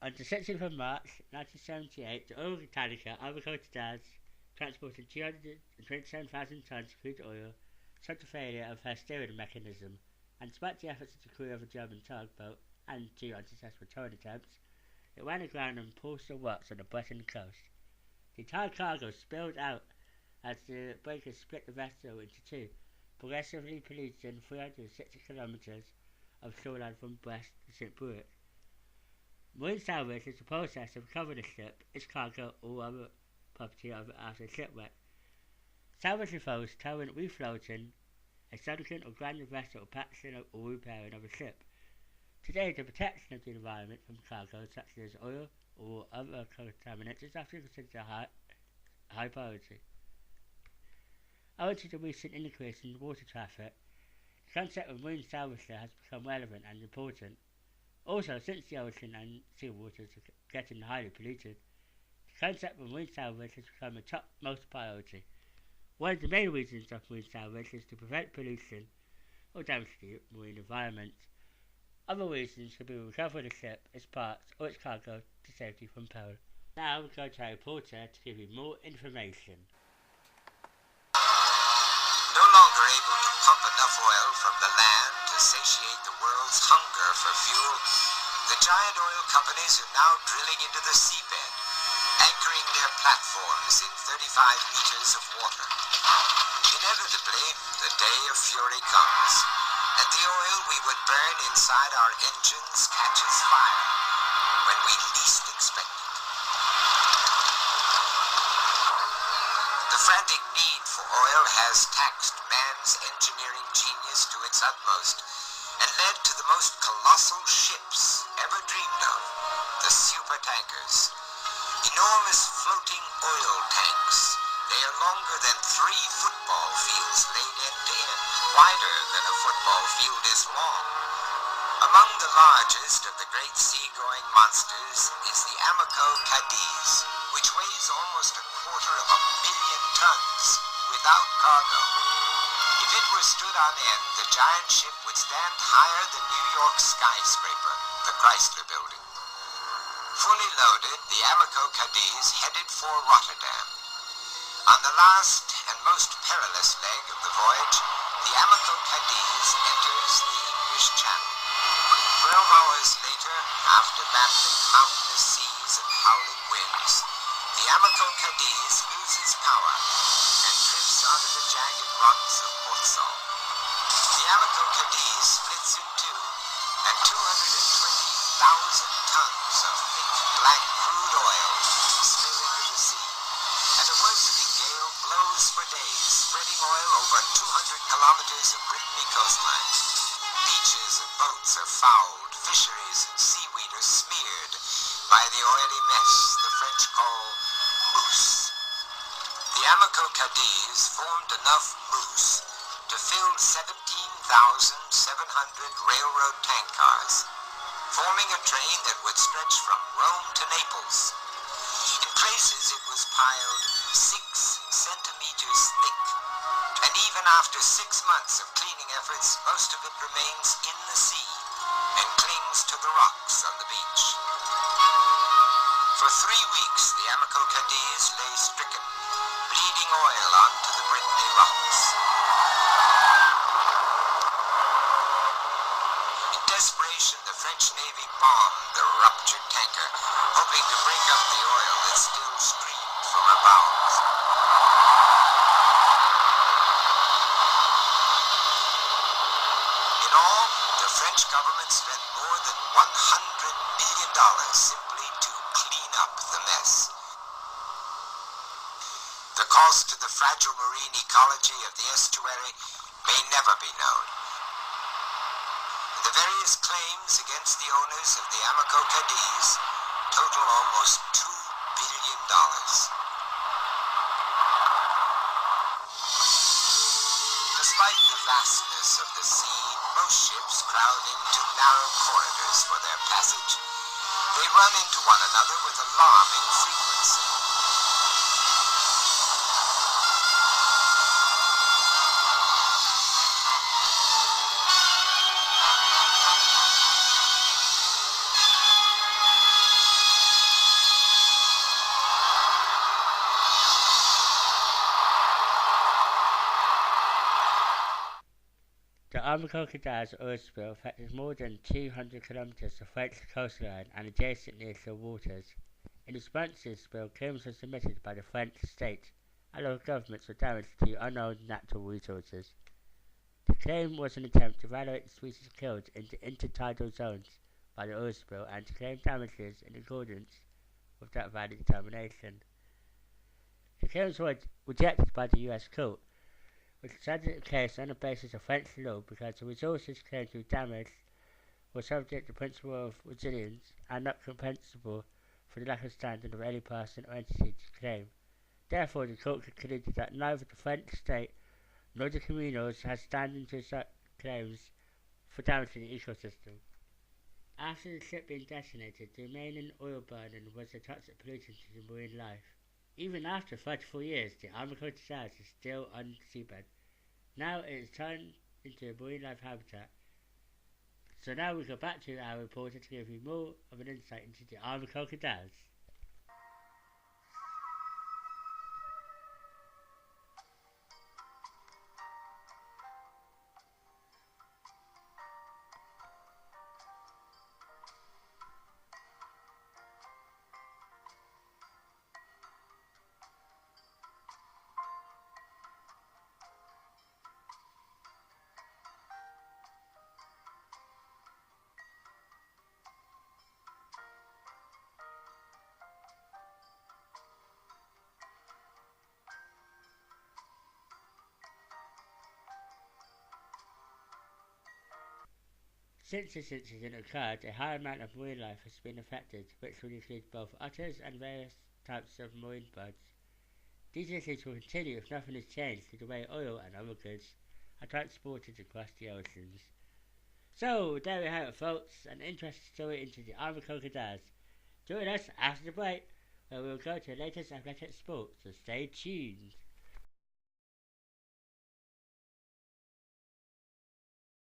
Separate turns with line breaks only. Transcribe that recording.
On the 16th of March 1978, the oil tanker Amoco Cadiz, transporting 227,000 tons of crude oil, suffered a failure of her steering mechanism, and despite the efforts of the crew of a German tugboat and 2 unsuccessful towing attempts, it ran aground on Portsmouth Rocks on the Breton coast. The entire cargo spilled out as the breakers split the vessel into two, progressively polluting 360 kilometers of shoreline from Brest to St. Brieuc. Marine salvage is the process of recovering the ship, its cargo, or other property after a shipwreck. Salvage involves towing, refloating a sunken or grounded vessel, or patching or repairing of a ship. Today, the protection of the environment from cargo such as oil or other contaminants is often considered a high priority. Owing to the recent increase in water traffic, the concept of marine salvage has become relevant and important. Also, since the ocean and sea waters are getting highly polluted, the concept of marine salvage has become a topmost priority. One of the main reasons of marine salvage is to prevent pollution or damage to the marine environment. Other reasons could be recovering the ship, its parts, or its cargo to safety from peril. Now we go to our reporter to give you more information.
No longer able to pump enough oil from the land to satiate the world's hunger for fuel, the giant oil companies are now drilling into the seabed, anchoring their platforms in 35 meters of water. Inevitably, the day of fury comes, and the oil we would burn inside our engines catches fire when we least expect it. The frantic need for oil has taxed man's engineering genius to its utmost and led to the most colossal ships ever dreamed of, the supertankers. Enormous floating oil tanks. They are longer than 3 football fields laid end to end, wider than a football field is long. Among the largest of the great sea-going monsters is the Amoco Cadiz, which weighs almost 250,000 tons without cargo. If it were stood on end, the giant ship would stand higher than New York's skyscraper, the Chrysler Building. Fully loaded, the Amoco Cadiz headed for Rotterdam. On the last and most perilous leg of the voyage, the Amoco Cadiz enters the English Channel. 12 hours later, after battling mountainous seas and howling winds, the Amoco Cadiz loses power and drifts onto the jagged rocks of Portsmouth. The Amoco Cadiz splits in two, and 220,000 tons of thick black crude oil spill into the sea, and a worsening gale blows for days, spreading oil over 200 kilometers of Brittany coastline. Beaches and boats are fouled, fisheries and seaweed are smeared by the oily mess the French call mousse. The Amoco Cadiz formed enough mousse to fill 17,700 railroad tank cars, forming a train that would stretch from Rome to Naples. In places it was piled 6 centimeters thick, and even after 6 months of cleaning efforts, most of it remains in the sea and clings to the rocks on the beach. For 3 weeks, the Amoco Cadiz lay stricken, bleeding oil onto the Brittany rocks. In desperation, the French Navy bombed the ruptured tanker, hoping to break up the oil that still streamed from her bowels. In all, the French government spent more than $100 million simply to clean up the mess. The cost to the fragile marine ecology of the estuary may never be known. The various claims against the owners of the Amoco Cadiz total almost $2 billion. Despite the vastness of the sea, most ships crowd into narrow corridors for their passage. They run into one another with alarming frequency.
Amoco Cadiz oil spill affected more than 200 kilometres of French coastline and adjacent nearshore waters. In response to this spill, claims were submitted by the French state and local governments for damage to unknown natural resources. The claim was an attempt to evaluate the species killed into intertidal zones by the oil spill and to claim damages in accordance with that value determination. The claims were rejected by the US court, which decided the case on the basis of French law because the resources claimed to be damaged were subject to the principle of resilience and not compensable for the lack of standing of any person or entity to claim. Therefore, the court concluded that neither the French state nor the communals had standing to assert claims for damage to the ecosystem. After the ship being detonated, the remaining oil burning was a toxic pollution to the marine life. Even after 34 years, the Amoco Cadiz is still on the seabed. Now it is turned into a marine life habitat. So now we go back to our reporter to give you more of an insight into the Amoco Cadiz. Since this incident occurred, a high amount of marine life has been affected, which will include both otters and various types of marine birds. These issues will continue if nothing is changed to the way oil and other goods are transported across the oceans. So, there we have it, folks, an interesting story into the Amoco Cadiz. Join us after the break, where we will go to the latest athletic sports, so stay tuned.